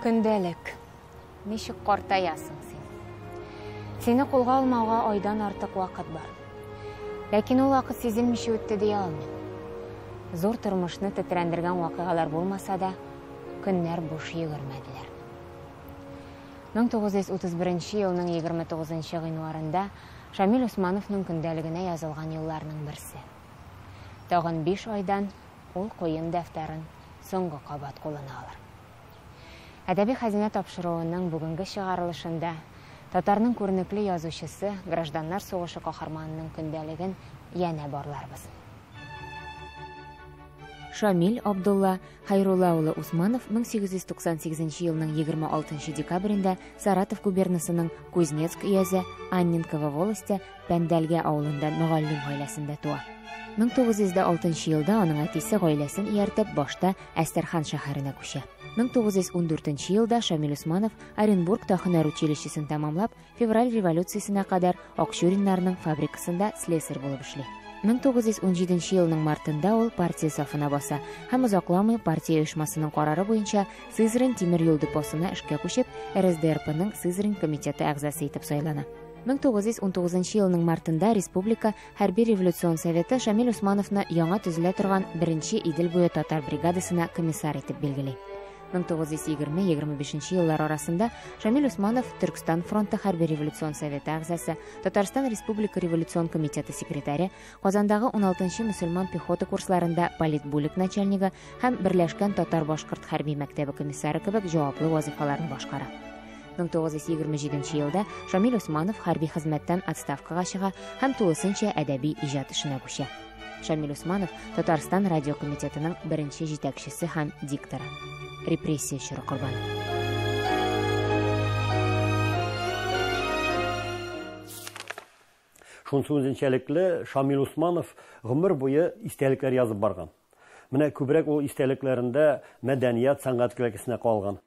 Көндәлек. Ничек картаясың син? Сине кулга алмауга айдан артык вакыт бар. Ләкин ул вакыт сизелмичә үтте дия алмыйм. Зур тормышны тетрәндергән вакыйгалар булмаса да, көннәр буш йөгермәделәр. 1931 елның 29 гыйнварында Шамил Усмановның көндәлегенә язылган юлларның берсе. Тагын 5 айдан ул куен дәфтәрен соңгы кабат кулына алыр. Әдәби хәзинә тапшыруының бүгенге чыгарылышында татарның күренекле язучысы, гражданнар сугышы каһарманының көндәлеген янә барларбыз. Шамил Абдулла Хайрулла улы Усманов 1898 елның 26 декабрендә Саратов губернасының Кузнецк өязе Анненково волосте Пәндәлгә авылында мөгаллим гаиләсендә туа. 1906 елда аның әтисе гаиләсен ияртеп башта Әстерхан шәһәренә күчә. 1914 елда Шамил Усманов Оренбургта һөнәр училищесын тәмамлап, февраль революциясенә кадәр Акчуриннарның фабрикасында слесарь булып эшли. 1917 елның мартында ул партия сафына баса һәм озакламый партия оешмасының карары буенча Сызрань тимер юл депосына эшкә күчеп, РСДРПның Сызрань комитеты әгъзасы итеп сайлана. 1919 елның мартында Республика хәрби революцион советы Шамил Усмановны яңа төзелә торган 1-нче Идел буе татар бригадасына комиссар итеп билгели. 1920-25 еллар арасында Шамил Усманов Түркстан фронты хәрби революцион советы әгъзасы, Татарстан Республика революцион комитеты секретаре, Казандагы 16-нчы мөселман пехота курсларында политбүлек начальнигы һәм Берләшкән татар-башкорт хәрби мәктәбе комиссары кебек җаваплы вазифаларын башкара. 1927 елда Шамил Усманов хәрби хезмәттән отставкага чыга һәм тулысынча әдәби иҗат эшенә күчә. Шамил Усманов Татарстан радио комитетының 1-нче җитәкчесе һәм дикторы. Репрессия чоры корбаны. Шунсы үзенчәлекле Шамил Усманов гомер буе истәлекләр язып барган. Менә күбрәк ул истәлекләрендә мәдәният, сәнгать көлкесенә калган.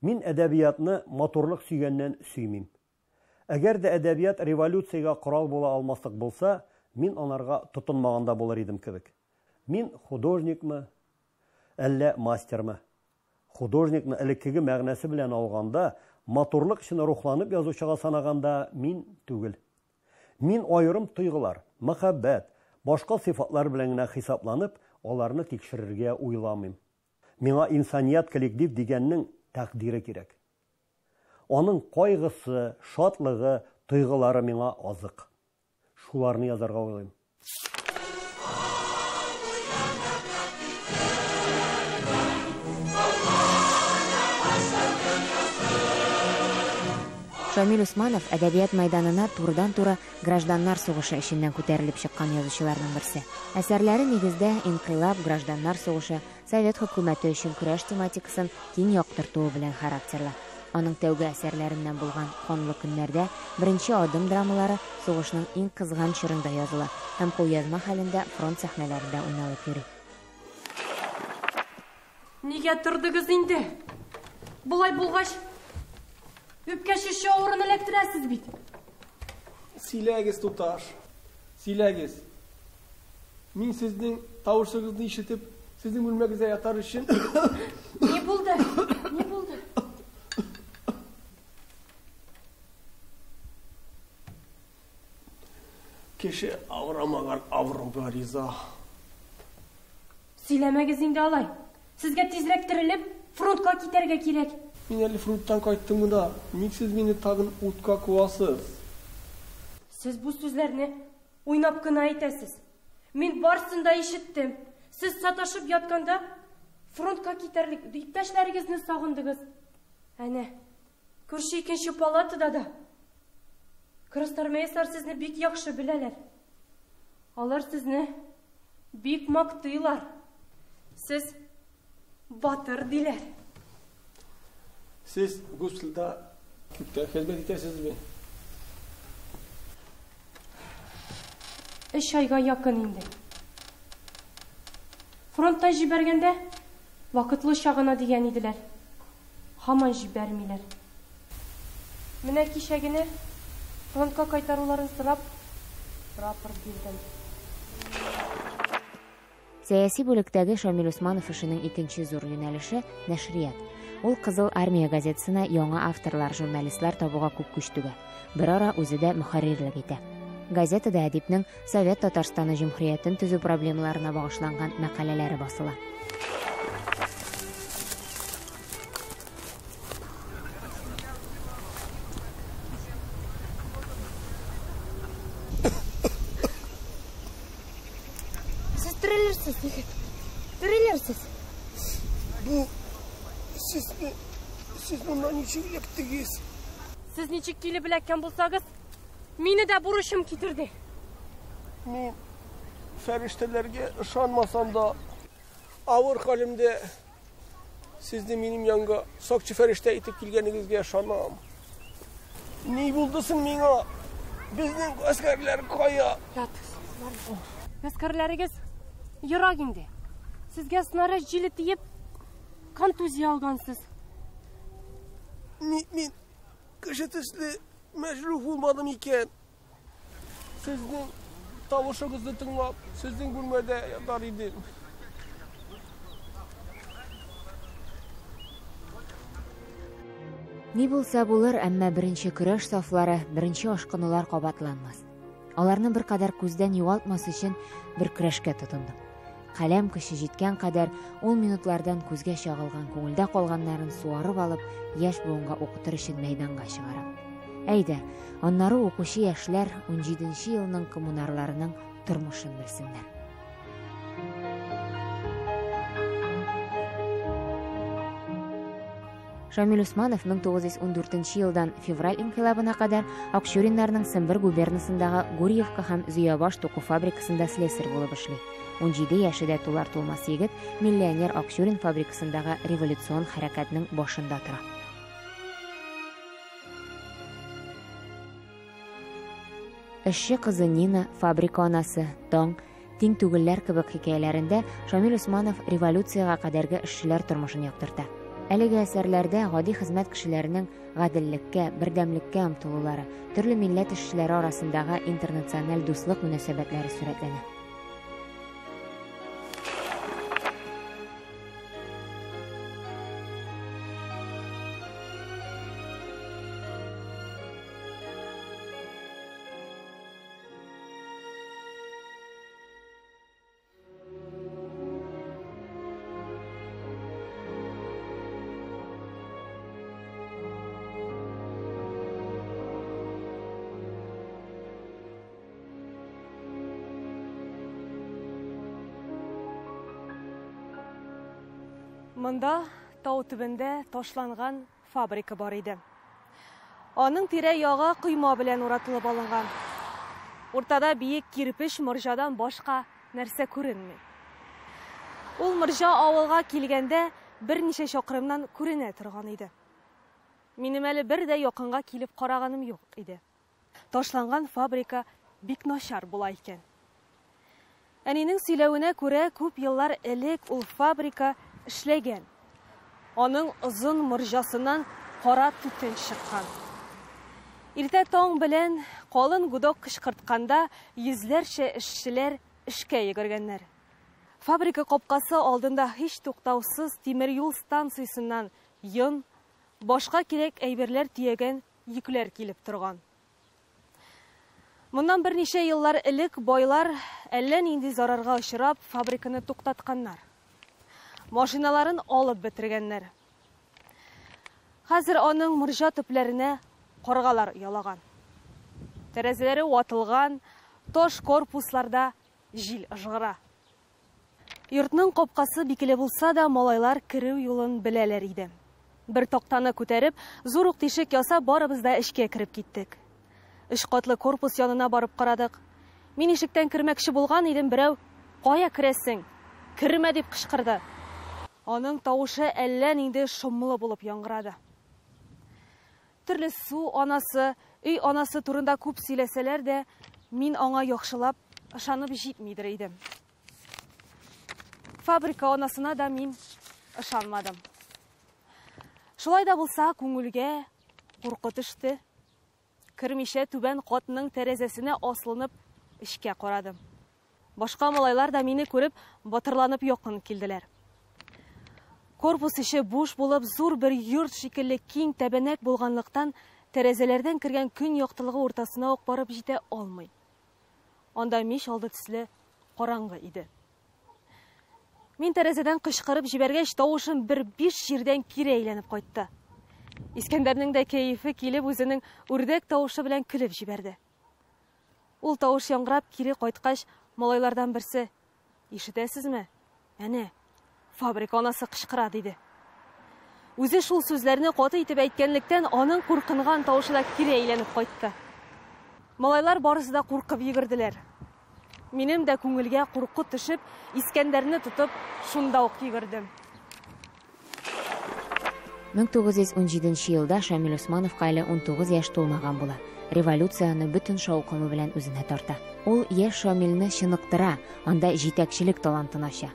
Мин әдәбиятны матурлык сөйгәннән сөймим. Әгәр дә әдәбият революциягә корал була алмаслык булса, мин анарга тотынмаганда булыр идем кебек. Мин художникмы, әллә мастермы? Художникны элеккеге мәгънәсе белән алганда, матурлык өчен рухланып язучыга санаганда мин түгел. Мин аерым тойгылар, мәхәббәт, башка сыйфатлар белән генә хисапланып, аларны тикшерергә уйламыйм. Миңа инсаният коллектив дигәннең тәкъдире кирәк. Аның кайгысы, шатлыгы, тойгылары миңа азык. Шуларны язарга уйлыйм. Шамил Усманов әдәбият майданына турыдан-туры гражданнар сугышы эшеннән күтәрелеп чыккан язучыларның берсе. Әсәрләре нигездә инкыйлаб, гражданнар сугышы, совет хөкүмәте өчен көрәш тематикасын киң яктыртуы белән характерлы. Аның тәүге әсәрләреннән булган «Канлы көннәрдә» 1-нче адым драмалары сугышның иң кызган чорында языла һәм кулъязма хәлендә фронт сәхнәләрендә уйналып йөри. Нигә тордыгыз инде? Булай булгач, үпкәшеш авырын эләктерәсез бит. Сөйләгез, туташ. Сөйләгез. Мин сезнең тавышыгызны ишетеп, сезнең бүлмәгезгә ятар өчен. Не булды? Не булды? Кеше авырамаган авырым гариза. Сөйләмәгез инде алай. Сезгә тизрәк терелеп, фронтка китәргә кирәк. Мин әле фронттан кайттым да, ник сез мине тагын утка куасыз? Сез бу сүзләрне уйнап кына әйтәсез. Мин барсын да ишеттем. Сез саташып ятканда фронтка китәрлек иптәшләрегезне сагындыгыз. Әнә, күрше икенче палатада да. Красноармеецлар сезне бик яхшы беләләр. Алар сезне бик мактыйлар. Сез батыр диләр. Сез госпитальдә күптә хезмәт итәсезме? 3 айга якын инде. Фронтта җибәргәндә вакытлы чагына дигән иделәр. Һаман җибәрмиләр. Менә кичәгенә фронтка кайтаруларын сорап рапорт бирдем. Сәяси бүлектәге Шамил Усманов эшенең икенче зур юнәлеше нәшрият. Ул Кызыл армия газетасына яңа авторлар, журналистлар табуга күп күч түгә. Бер ара үзе дә мөхәррирлек итә. Газетада әдипнең Совет Татарстаны җөмһүриятен төзү проблемаларына багышланган мәкаләләре басыла. Сез триллерсез, егет. Триллерсез. Бу сез монда ничек яктыгыз? Сез ничек килеп беләккән булсагыз, мине дә бурычым китерде. Мен фәрештәләргә ышанмасам да, авыр хәлемдә сезне минем янга сакчы фәрештә итеп килгәнегезгә ышанам. Ни булды соң миңа? Безнең гаскәрләр кая? Гаскәрләрегез ерак инде. Сезгә снаряд җиле тиеп, контузия алгансыз. Мин кеше төсле мәҗрух булмадым икән. Сезнең тавышыгызны тыңлап, сезнең бүлмәдә ятар идем. Ни булса булыр, әмма беренче көрәш сафлары, беренче ашкынулар кабатланмас. Аларны бер кадәр күздән югалтмас өчен бер көрәшкә тотындым. Каләм көче җиткән кадәр ул минутлардан күзгә чагылган, күңелдә калганнарын суарып алып, яшь буынга укытыр өчен мәйданга чыгарам. Әйдә, аннары укучы яшьләр 17нче елның коммунарларының тормышын белсеннәр. Шамил Усманов 1914 елдан февраль инкыйлабына кадәр Акчуриннарның Сембер губернасындагы Гурьевка һәм Зөябаш току фабрикасында слесарь булып эшли. 17 яшендә тулар-тулмас егет миллионер Акчурин фабрикасындагы революцион хәрәкәтнең башында тора. Эшче кызы Нина, фабрика анасы, Таң, Тиң түгелләр кебек хикәяләрендә Шамил Усманов революцияга кадәрге эшчеләр тормышын яктырта. Әлеге әсәрләрдә гади хезмәт кешеләренең гаделлеккә, бердәмлеккә омтылулары, төрле милләт эшчеләре арасындагы интернациональ дуслык мөнәсәбәтләре сурәтләнә. Монда тау төбендә ташланган фабрика бар иде. Аның тирә-ягы койма белән уратылып алынган. Уртада биек кирпеч морҗадан башка нәрсә күренми. Ул морҗа авылга килгәндә берничә чакрымнан күренә торган иде. Минем әле бер дә якынга килеп караганым юк иде. Ташланган фабрика бик начар була икән. Әнинең сөйләвенә күрә, күп еллар элек ул фабрика эшләгән. Аның озын морҗасыннан кара төтен чыккан. Иртә таң белән калын гудок кычкыртканда йөзләрчә эшчеләр эшкә йөгергәннәр. Фабрика капкасы алдында һич туктаусыз тимер юл станциясеннән йон, башка кирәк әйберләр тиягән йөкләр килеп торган. Моннан берничә еллар элек байлар әллә нинди зарарга очрап фабриканы туктатканнар. Машиналарын алып бетергәннәр. Хәзер аның морҗа төпләренә каргалар ялаган. Тәрәзәләре ватылган, таш корпусларда җил ыжгыра. Йортның капкасы бикеле булса да, малайлар киреү юлын беләләр иде. Бер тактаны күтәреп, зур ук тишек ясап, барыбыз да эшкә кирип киттек. 3 катлы корпус янына барып карадык. Мин ишектән кермәкче булган идем, берәү "Кая керәсең? Кермә" дип кычкырды. Аның тавышы әллә нинди шомлы булып яңгырады. Төрле су анасы, өй анасы турында күп сөйләсәләр дә, мин аңа яхшылап ышанып җитмидер идем. Фабрика анасына да мин ышанмадым. Шулай да булса, күңелгә куркыт төште. Кермичә түбән катның тәрәзәсенә асланып эшкә карадым. Башка малайлар да мине күреп батырланып якын килделәр. Корпус іші буш болып, зур бір йорт шикелле киң тәбәнәк болғанлықтан, тәрәзәләрдән кірген күн яктылыгы ортасына ук барып җитә алмый. Анда мич алды төсле караңгы иде. Мин тәрәзәдән кычкырып җибәргәч, тавышым бер 5 җирдән кире әйләнеп кайтты. Искәндәрнең дә кәефе килеп, үзенең үрдәк тавышы белән көлеп җибәрде. Ул тавыш яңгырап кире кайткач, малайлардан берсе: "Ишетәсезме? Әнә, фабрика анасы кычкыра", диде. Үзе шул сүзләрне каты итеп әйткәнлектән, аның куркынган тавышы да кире әйләнеп кайтты. Малайлар барысы да куркып йөгерделәр. Минем дә күңелгә курку төшеп, Искәндәрне тотып, шунда ук йөгердем. 1917 елда Шамил Усмановка әле 19 яшь тулмаган була. Революцияны бүтән шаукымы белән үзенә тарта. Ул яшь Шамилне чыныктыра, анда җитәкчелек талантын ача.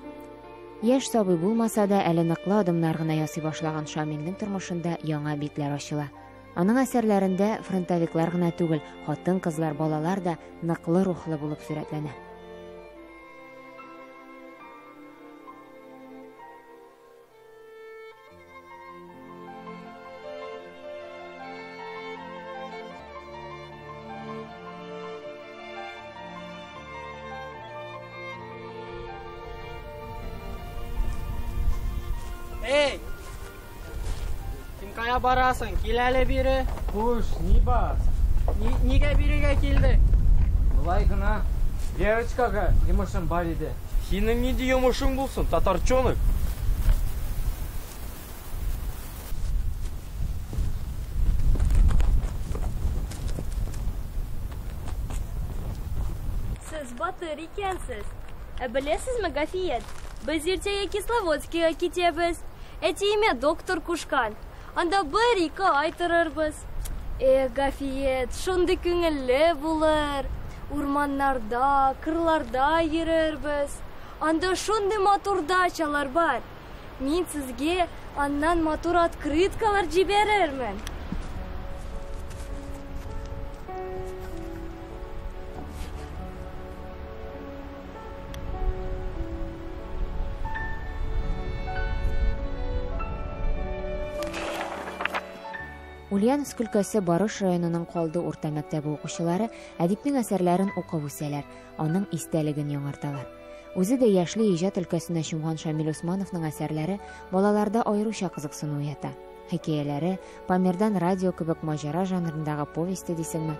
Яшь сабый булмаса да, әле ныклы адымнар гына ясый башлаган Шамилнең тормышында яңа битләр ачыла. Аның әсәрләрендә фронтовиклар гына түгел, хатын-кызлар, балалар да ныклы рухлы булып сурәтләнә. Эй! Син кая барасың? Кил әле бире. Хуш, ни бар? Нигә бирегә килдең? Булай гына девочкага йомышым бар иде. Синең нинди йомышың булсын, татарчонык? Сез батыр икәнсез. Беләсезме, Гафият? Без иртәгә Кисловодскига китәбез. Әтиемә доктор кушкан. Анда бер-ике ай торырбыз. Гафият, шундый күңелле булыр. Урманнарда, кырларда йөрербез. Анда шундый матур дачалар бар. Мин сезгә аннан матур открыткалар җибәрермен. Ульяновск өлкәсе Барыш районының Калды урта мәктәбе укучылары әдипнең әсәрләрен укып үсәләр, аның истәлеген яңарталар. Үзе дә яшьле иҗат өлкәсенә чумган Шамил Усмановның әсәрләре балаларда аеруча кызыксыну уята. Хикәяләре Памирдан радио кебек маҗара жанрындагы повесте дисеңме?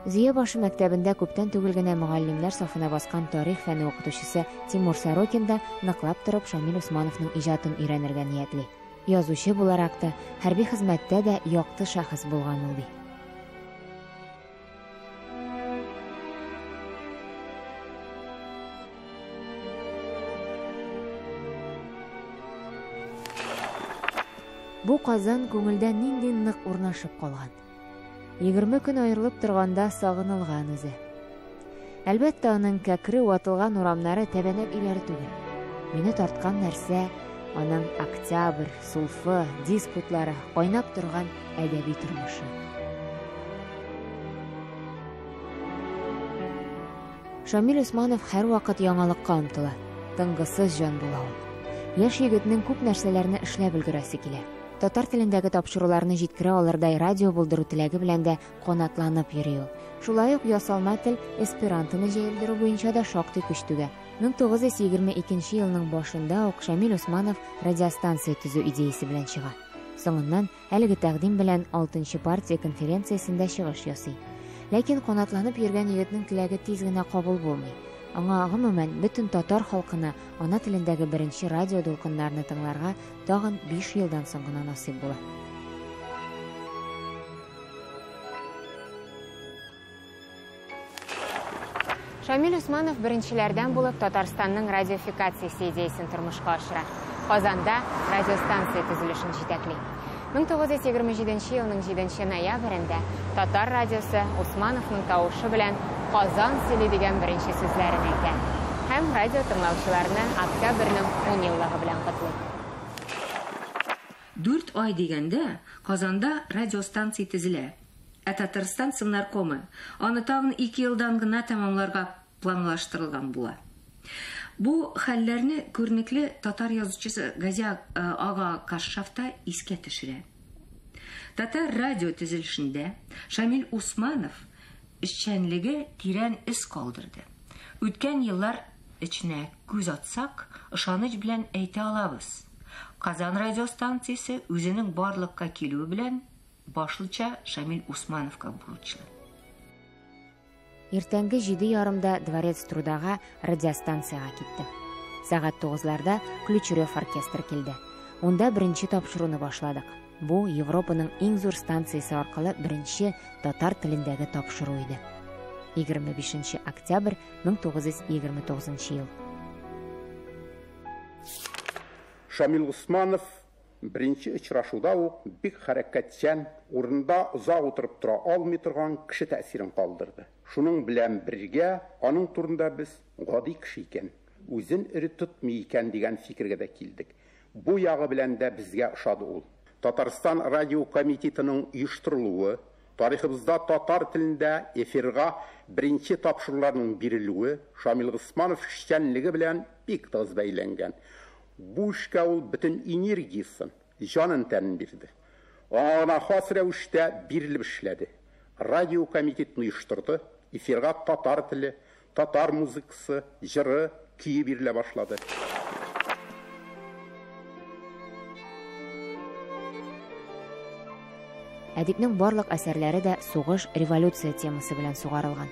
Зия башы мәктәбендә күптән түгел генә мөгаллимнәр сафына баскан тарих фәне укытучысы Тимур Сорокин да ныклап торып Шамил Усмановның иҗатын өйрәнергә ниятли. Язучы буларак та, хәрби хезмәттә дә якты шәхес булган ул ди. Бу Казан күңелдә нинди нык урнашып калган. 20 көн айырылып торганда сагынылган үзе. Әлбәттә, аның кәкре ватылган урамнары тәбәнәк иләре түгел. Мине тарткан нәрсә аның октябрь, сулфы, диспутлары, кайнап торган әдәби тормышы. Шамил Усманов һәр вакыт яңалыкка омтыла, тынгысыз җан була ул. Яшь егетнең күп нәрсәләрне эшләп өлгерәсе килә. Татар телендәге тапшыруларны җиткерә алырдай радио булдыру теләге белән дә канатланып йөри ул. Шулай ук ясалма тел эсперантоны җәелдерү буенча да шактый көч түгә. 1922 елның башында ук Шамил Усманов радиостанция төзү идеясе белән чыга. Соңыннан әлеге тәкъдим белән 6-нчы партия конференциясендә чыгыш ясый. Ләкин канатланып йөргән егетнең теләге тиз генә кабул булмый. Аңа гомумән бөтен татар халкына ана телендәге беренче радио дулкыннарны тыңларга тагын 5 елдан соң гына насыйп була. Шамил Усманов беренчеләрдән булып Татарстанның радиофикациясе идеясын тормышка ашыра. Казанда радиостанция төзелешен җитәкли. 1927 елның 7 ноябрендә Татар радиосы Усмановның тавышы белән Казан сөйли дигән беренче сүзләрен әйтә. Һәм радио тыңлаучыларны октябрьнең 10 еллыгы белән котлый. 4 ай дигәндә Казанда радиостанция төзелә. Ә Татарстан Совнаркомы аны тагын 2 елдан гына тәмамларга планлаштырылган була. Бу хәлләрне күренекле татар язучысы Газя ага Кашшафта искә төшерә. Татар радио төзелешендә Шамил Усманов эшчәнлеге тирән эз калдырды. Үткән еллар içine күз атсак, ышаныч белән әйтә алабыз. Казан радиостанциясе үзенең барлыкка килүе белән башлыча Шамил Усмановка бурычлы. Иртәнге 7:30-да Дворец Трудага радиостанцияга киттем. Сагат 9-ларда Ключерев оркестр килде. Унда беренче тапшыруны башладык. Бу Европаның иң зур станциясе аркылы беренче татар телендәге тапшыру иде. 25 октябрь 1929 ел. Шамил Усманов беренче очрашуда ук бик хәрәкәтчән, урында озак утырып тора алмый торган кеше тәэсирен калдырды. Шуның белән бергә аның турында без гади кеше икән, үзен ире тотмый икән дигән фикергә дә килдек. Бу ягы белән дә безгә ошады ул. Татарстан радио комитетының оештырылуы, тарихыбызда татар телендә эфирга беренче тапшыруларның бирелүе Шамил Усманов эшчәнлеге белән бик тиз бәйләнгән. Бу эшкә ул бөтен энергиясын, җанын тәнен бирде. Ана хас рәвештә бирелеп эшләде. Радио комитетны оештырды, эфирга татар теле, татар музыкасы, җыры, көе бирелә башлады. Әдипнең барлык әсәрләре дә сугыш, революция темасы белән сугарылган.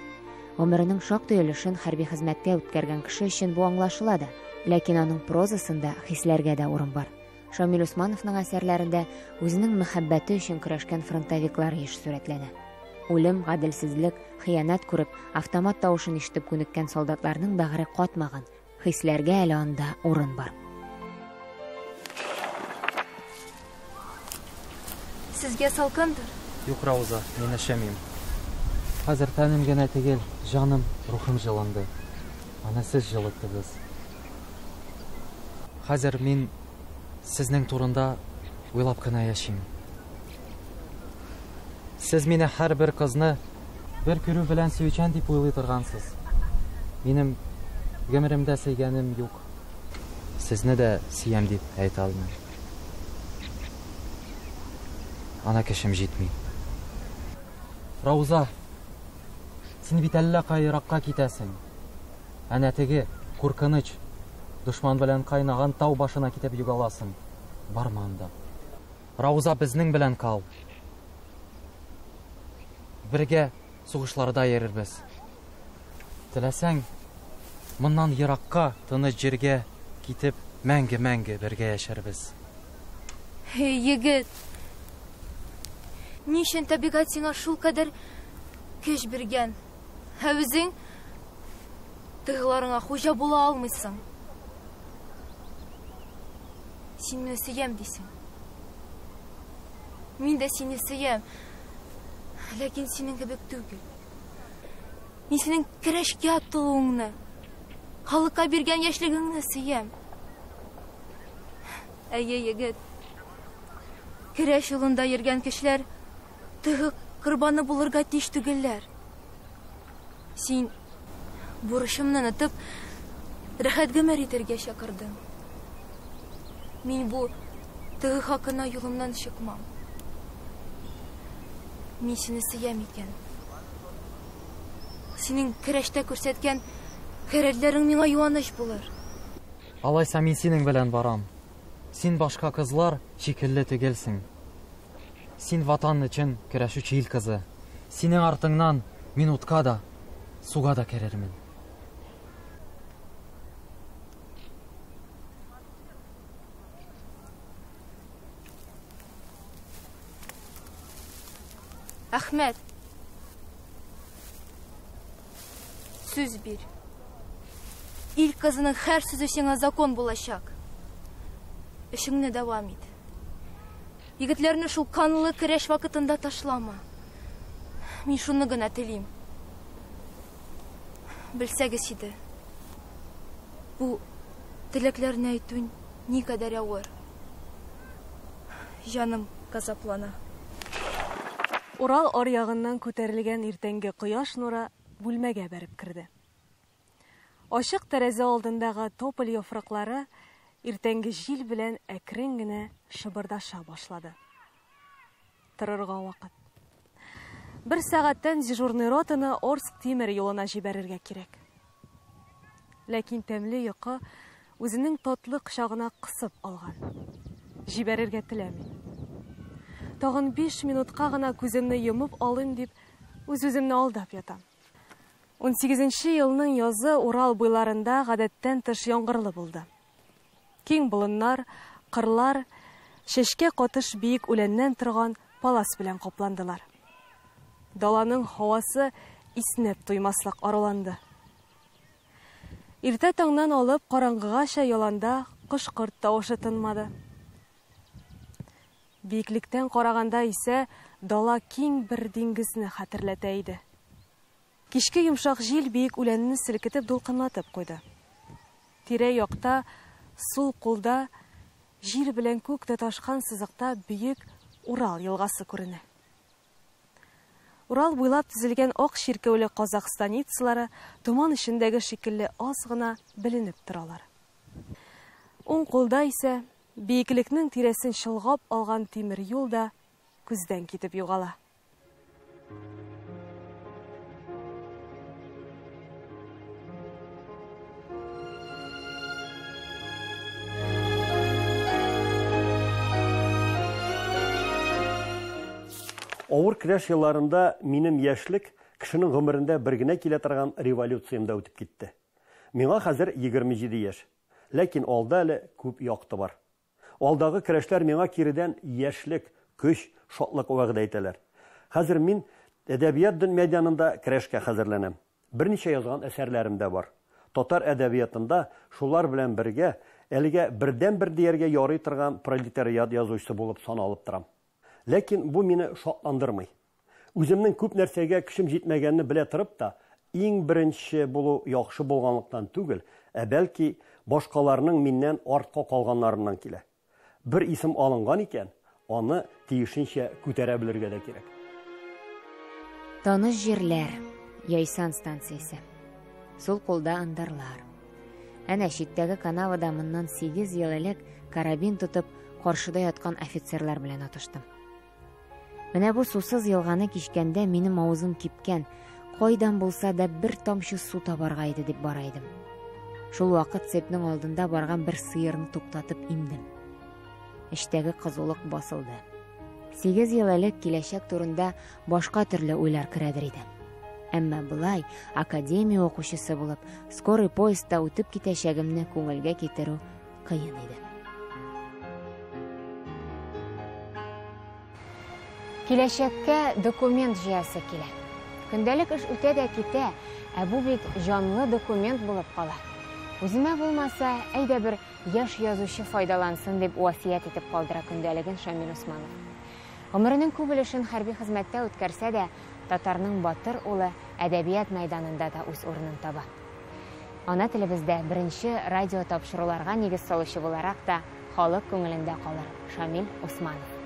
Гомеренең шактый өлешен хәрби хезмәткә үткәргән кеше өчен бу аңлашыла да, ләкин аның прозасында хисләргә дә урын бар. Шамил Усмановның әсәрләрендә үзенең мәхәббәте өчен көрәшкән фронтовиклар еш сурәтләнә. Үлем, гаделсезлек, хыянат күреп, автомат тавышын ишетеп күнеккән солдатларның бәгыре катмаган. Хисләргә әле анда урын бар. Сезгә салкындыр? Юк, Рауза, мин эшәмим. Хәзер тәнем генә түгел, җаным, рухым җылынды. Аны сез җылыттыгыз. Хәзер мин сезнең турында уйлап кына яшим. Сез мине һәрбер кызны бер күрү белән сөйчән дип уйлый торгансыз. Минем гомеремдә сөйгәнем юк. Сезне дә сөям дип әйтә алмыйм. Ана кешем җитми. Рауза, син бит әллә кайракка китәсең. Әнә теге куркыныч, дошман белән кайнаган тау башына китеп югаласың. Барма анда. Рауза, безнең белән кал. Бергә сугышларда йөрербез. Теләсәң, моннан еракка, тыныч җиргә китеп, мәңге-мәңге бергә яшәрбез. Эй, егет! Нишен табигать сиңа шул кадәр көч биргән? Ә үзең тыгыларыңа хуҗа була алмыйсың. Син мине сөям дисең. Мин дә сине сөям. Ләкин синең кебек түгел. Мин синең көрәшкә атылуыңны, халыкка биргән яшьлегеңне сөям. Әйе, егет. Көрәш юлында йөргән кешеләр тыгы корбаны булырга тиеш түгелләр. Син бурычымны онытып, рәхәт гомер итәргә чакырдың. Мин бу тыгы хакына юлымнан чыкмам. Мин сине сөям икән. Синең көрәштә күрсәткән хәрәкәтләрең миңа юаныч булыр. Алайса мин синең белән барам. Син башка кызлар шикелле түгелсең. Син ватан өчен көрәшүче ил кызы. Синең артыңнан мин утка да, суга да керермен. Әхмәт, сүз бир. Ил кызының һәр сүзе сиңа закон булачак. Эшеңне дәвам ит. Егетләрне шул канлы көрәш вакытында ташлама. Мин шуны гына телим. Белсәгез иде. Бу теләкләрне әйтү никадәр авыр. Жаным газаплана. Урал аръягыннан күтәрелгән иртәнге кояш нуры бүлмәгә бәреп керде. Ачык тәрәзә алдындагы тополь яфраклары иртәнге җил белән әкрен генә шыбырдаша башлады. Торырга вакыт. 1 сәгатьтән дежурный ротаны Орск тимер юлына җибәрергә кирәк. Ләкин тәмле йокы үзенең татлы кочагына кысып алган. Җибәрергә теләми. Тагын 5 минутка гына күземне йомып алыйм дип, үз-үземне алдап ятам. 18-нче елның язы Урал буйларында гадәттән тыш яңгырлы булды. Киң болыннар, кырлар, шешкә катыш биек үләннән торган палас белән капландылар. Даланың һавасы иснәп туймаслык араланды. Иртә таңнан алып караңгыгача яланда кош-корт тавышы тынмады. Биеклектән караганда исә дала киң бер диңгезне хәтерләтә иде. Кичке йомшак җил биек үләнне селкетеп дулкынлатып куйды. Тирә-якта, сул кулда, җир белән күк тоташкан сызыкта бөек Урал елгасы күренә. Урал буйлап төзелгән ак чиркәүле казак станицалары томан эчендәге шикелле аз гына беленеп торалар. Уң кулда исә биеклекнең тирәсен чылгап алган тимер юл да күздән китеп югала. Авыр көрәш елларында минем яшьлек кешенең гомерендә бер генә килә торган революциямда үтеп китте. Миңа хәзер 27 яшь, ләкин алда әле күп якты бар. Алдагы көрәшләр миңа киридән яшьлек, көч, шатлык вәгъдә итәләр. Хәзер мин әдәбият мәйданында көрәшкә хәзерләнәм. Берничә язган әсәрләрем дә бар. Татар әдәбиятында шулар белән бергә әлегә бердән-бер дияргә ярый торган пролетариат язучысы булып саналып торам. Ләкин бу мине шатландырмый. Үземнең күп нәрсәгә көчем җитмәгәнне белә торып та, иң беренче булу яхшы булганлыктан түгел, бәлки башкаларның миннән артка калганнарыннан килә. Бер исем алынган икән, аны тиешенчә күтәрә белергә дә кирәк. Таныш җирләр, Яйсан станциясе. Сул кулда андарлар. Әнә читтәге канавада моннан 8 ел элек карабин тотып каршыда яткан офицерлар белән атыштым. Менә бу сусыз елганы кичкәндә минем авызым кипкән, кайдан булса да бер тамчы су табарга иде дип бара идем. Шул вакыт цепнең алдында барган бер сыерны туктатып имдем. Эчтәге кызулык басылды. 8 ел элек киләчәк турында башка төрле уйлар керәдер иде. Әмма булай академия оқучысы булып, скорый поездда үтеп китәчәгемне күңелгә китерү кыен иде. Киләчәккә документ җыясы килә. Көндәлек эш үтә дә китә, ә бу бит җанлы документ булып кала. Үземә булмаса, әйдә бер яшь язучы файдалансын дип васыять итеп калдыра көндәлеген Шамил Усманов. Гомеренең күп өлешен хәрби хезмәттә үткәрсә дә, татарның батыр улы әдәбият мәйданында да үз урынын таба. Ана телебездә беренче радио тапшыруларга нигез салучы буларак та халык күңелендә калыр Шамил Усманов.